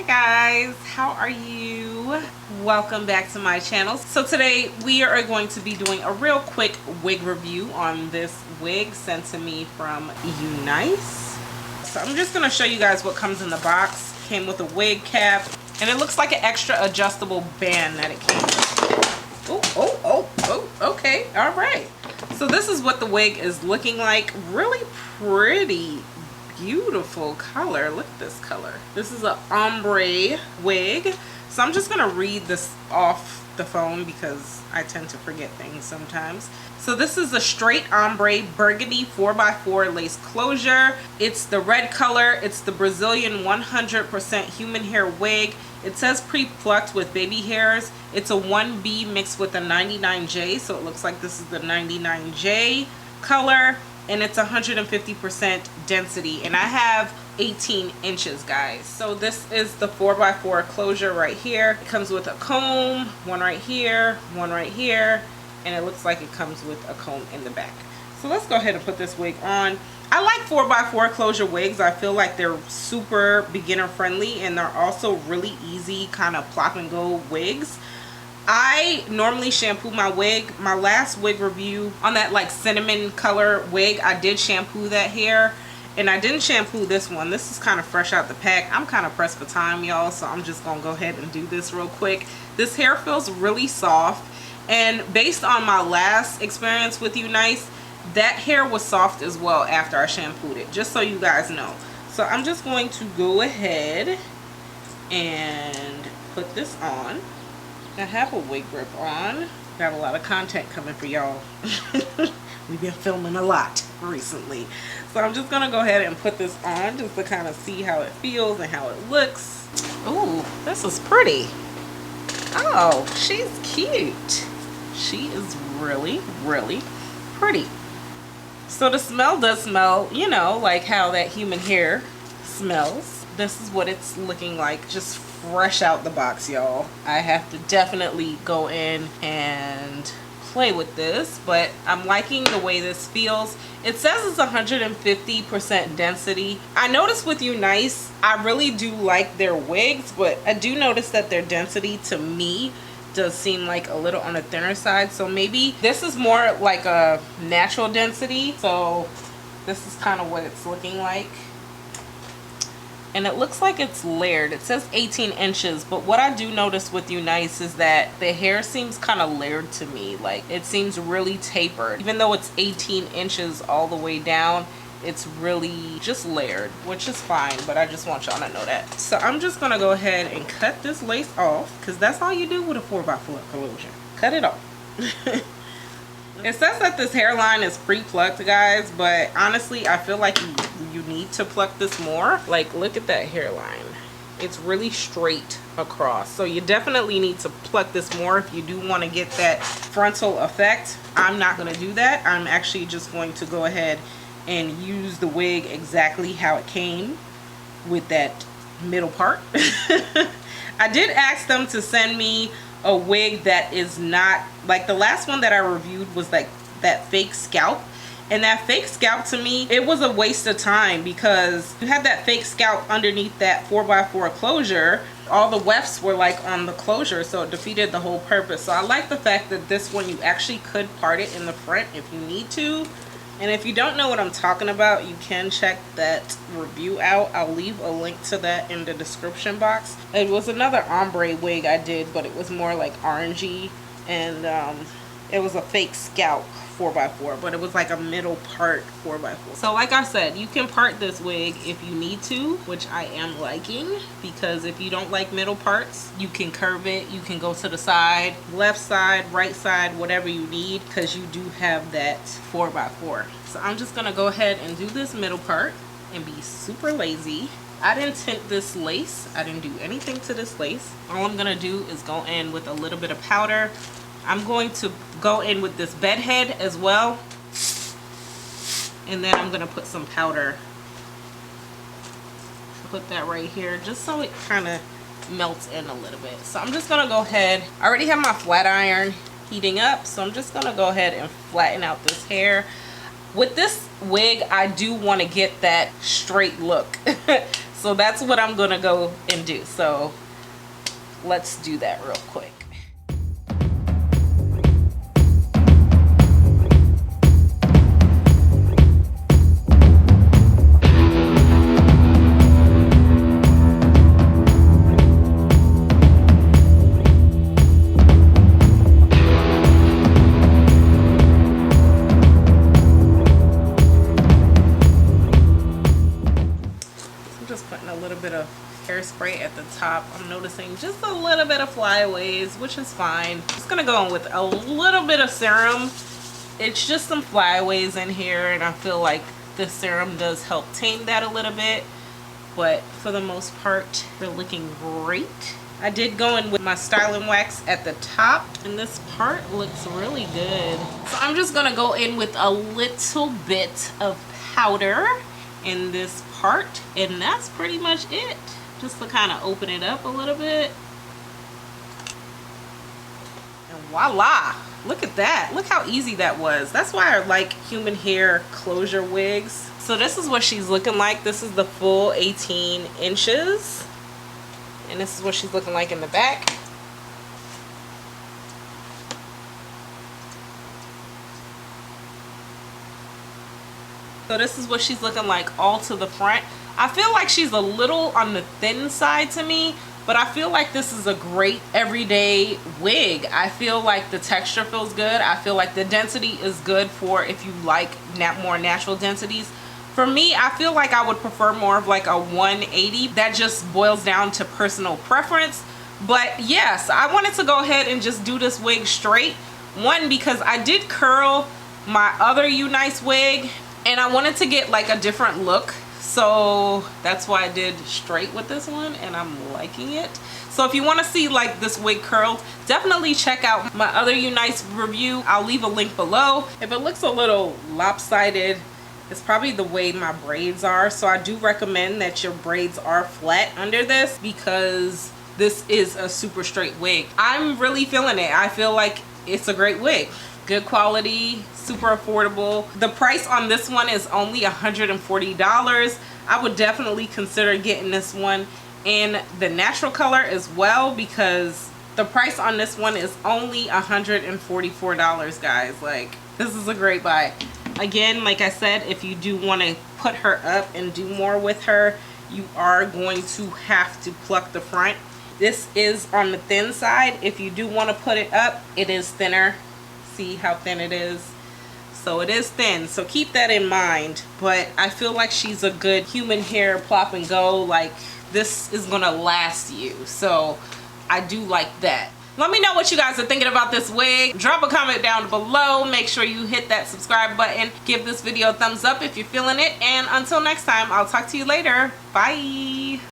guys, how are you? Welcome back to my channel. So today we are going to be doing a real quick wig review on this wig sent to me from Unice. So I'm just going to show you guys what comes in the box. Came with a wig cap, and it looks like an extra adjustable band that it came with. Oh, okay, all right. So this is what the wig is looking like. Really pretty, beautiful color. Look at this color. This is an ombre wig. So I'm just gonna read this off the phone because I tend to forget things sometimes. So this is a straight ombre burgundy 4x4 lace closure. It's the red color. It's the Brazilian 100% human hair wig. It says pre-plucked with baby hairs. It's a 1B mixed with a 99J. So it looks like this is the 99J color. And it's 150% density. And I have 18 inches, guys. So this is the 4x4 closure right here. It comes with a comb, one right here, one right here. And it looks like it comes with a comb in the back. So let's go ahead and put this wig on. I like 4x4 closure wigs. I feel like they're super beginner friendly, and they're also really easy kind of plop and go wigs. I normally shampoo my wig. My last wig review on that like cinnamon color wig, I did shampoo that hair, and I didn't shampoo this one. This is kind of fresh out the pack. I'm kind of pressed for time, y'all, so I'm just gonna go ahead and do this real quick. This hair feels really soft, and based on my last experience with Unice, that hair was soft as well after I shampooed it, just so you guys know. So I'm just going to go ahead and put this on. I have a wig grip on. Got a lot of content coming for y'all. We've been filming a lot recently. So I'm just gonna go ahead and put this on just to kind of see how it feels and how it looks. Ooh, this is pretty. Oh, she's cute. She is really, really pretty. So the smell does smell, you know, like how that human hair smells. This is what it's looking like, just fresh out the box, y'all. I have to definitely go in and play with this, but I'm liking the way this feels. It says it's 150% density. I noticed with Unice, I really do like their wigs, but I do notice that their density to me does seem like a little on the thinner side. So maybe this is more like a natural density. So this is kind of what it's looking like. And it looks like it's layered. It says 18 inches, but what I do notice with Unice is that the hair seems kind of layered to me. Like, it seems really tapered. Even though it's 18 inches all the way down, it's really just layered, which is fine, but I just want y'all to know that. So I'm just gonna go ahead and cut this lace off, because that's all you do with a 4x4 closure. Cut it off. It says that this hairline is pre-plucked, guys, but honestly, I feel like you need to pluck this more. Like, look at that hairline. It's really straight across. So you definitely need to pluck this more if you do want to get that frontal effect. I'm not going to do that. I'm actually just going to go ahead and use the wig exactly how it came with that middle part. I did ask them to send me a wig that is not like the last one that I reviewed was like that fake scalp, and that fake scalp, to me, it was a waste of time because you had that fake scalp underneath that 4x4 closure. All the wefts were like on the closure, so it defeated the whole purpose. So I like the fact that this one you actually could part it in the front if you need to. And if you don't know what I'm talking about, you can check that review out. I'll leave a link to that in the description box. It was another ombre wig I did, but it was more like orangey, and it was a fake scalp 4x4, but it was like a middle part 4x4. So like I said, you can part this wig if you need to, which I am liking, because if you don't like middle parts, you can curve it. You can go to the side, left side, right side, whatever you need, because you do have that 4x4. So I'm just gonna go ahead and do this middle part and be super lazy. I didn't tint this lace. I didn't do anything to this lace. All I'm gonna do is go in with a little bit of powder. I'm going to go in with this bed head as well, and then I'm going to put some powder. Put that right here just so it kind of melts in a little bit. So I'm just going to go ahead. I already have my flat iron heating up, so I'm just going to go ahead and flatten out this hair. With this wig, I do want to get that straight look. So that's what I'm gonna go and do. So let's do that real quick. Hairspray at the top. I'm noticing just a little bit of flyaways, which is fine. Just gonna go in with a little bit of serum. It's just some flyaways in here, and I feel like the serum does help tame that a little bit, but for the most part they're looking great. I did go in with my styling wax at the top, and this part looks really good. So I'm just gonna go in with a little bit of powder in this part, and that's pretty much it. Just to kind of open it up a little bit. And voila! Look at that. Look how easy that was. That's why I like human hair closure wigs. So this is what she's looking like. This is the full 18 inches. And this is what she's looking like in the back. So this is what she's looking like all to the front. I feel like she's a little on the thin side to me, but I feel like this is a great everyday wig. I feel like the texture feels good. I feel like the density is good for if you like more natural densities. For me, I feel like I would prefer more of like a 180. That just boils down to personal preference. But yes, I wanted to go ahead and just do this wig straight. One, because I did curl my other Unice wig, and I wanted to get like a different look. So that's why I did straight with this one, and I'm liking it. So if you want to see like this wig curled, definitely check out my other Unice review. I'll leave a link below. If it looks a little lopsided, it's probably the way my braids are. So I do recommend that your braids are flat under this, because this is a super straight wig. I'm really feeling it. I feel like it's a great wig. Good quality, super affordable. The price on this one is only $140. I would definitely consider getting this one in the natural color as well, because the price on this one is only $144, guys. Like, this is a great buy. Again, like I said, if you do want to put her up and do more with her, you are going to have to pluck the front. This is on the thin side. If you do want to put it up, it is thinner. See how thin it is? So it is thin, so keep that in mind. But I feel like she's a good human hair plop and go. Like, this is gonna last you, so I do like that. Let me know what you guys are thinking about this wig. Drop a comment down below. Make sure you hit that subscribe button. Give this video a thumbs up if you're feeling it, and until next time, I'll talk to you later. Bye.